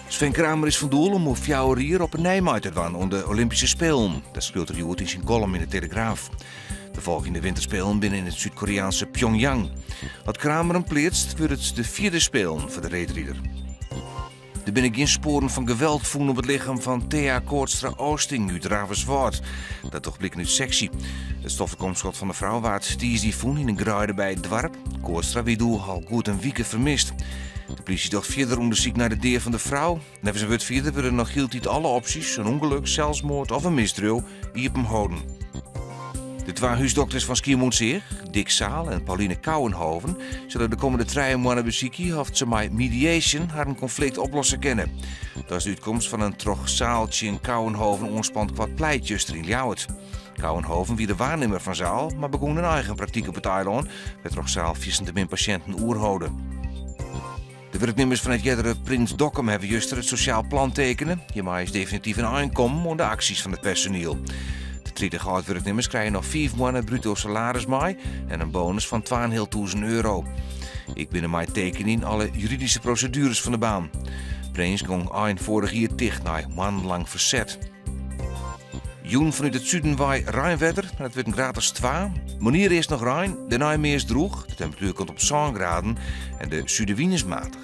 Sven Kramer is van doel om op 4 uur op een Nijmegen te gaan onder de Olympische Spelen. Dat speelt er in zijn column in de Telegraaf. De volgende winterspelen binnen in het Zuid-Koreaanse Pyongyang. Wat Kramer hem pleert, wordt het de 4e spelen voor de reetrieder. Er binnen geen sporen van geweld voelen op het lichaam van Thea Koortstra-Oosting uit Ravenswoord. Dat toch blikken uit sectie. Het stoffenkomstschot van de vrouw waard die is die voen in een gruide bij het dorp. Koortstra wie doel al goed een week vermist. De politie docht verder onderzoek naar de deer van de vrouw. Nevens een verder worden nog hield alle opties, een ongeluk, zelfmoord of een misdrijf, hier op hem houden. De 2 huisdokters van Schiermonnikoog, Dick Saal en Pauline Kouwenhoven, zullen de komende 3 maanden bezieken of ze met mediation haar een conflict oplossen kennen. Dat is de uitkomst van een troch Saaltje in Kouwenhoven onspant kwart pleitjuster in Ljouwert. Kouwenhoven wie de waarnemer van Zaal, maar begon een eigen praktijk op het eiland, met troch Zaal de min patiënten oerhouden. De werknemers van het Jeddere Prins Dokkum hebben juist het sociaal plan tekenen. Hiermee is definitief een aankomen onder de acties van het personeel. De 30 oud-werknemers krijgen nog 5 maanden bruto salaris mee en een bonus van €2.500. Ik ben mij tekenen in alle juridische procedures van de baan. Prins ging eind vorig jaar dicht na maandenlang verzet. Joen vanuit het zuiden waai Rijnwetter, maar het wordt een graad als 2. Monier is nog Rijn, de Nijmeers droeg, de temperatuur komt op 1 graden en de zuidenwind is matig.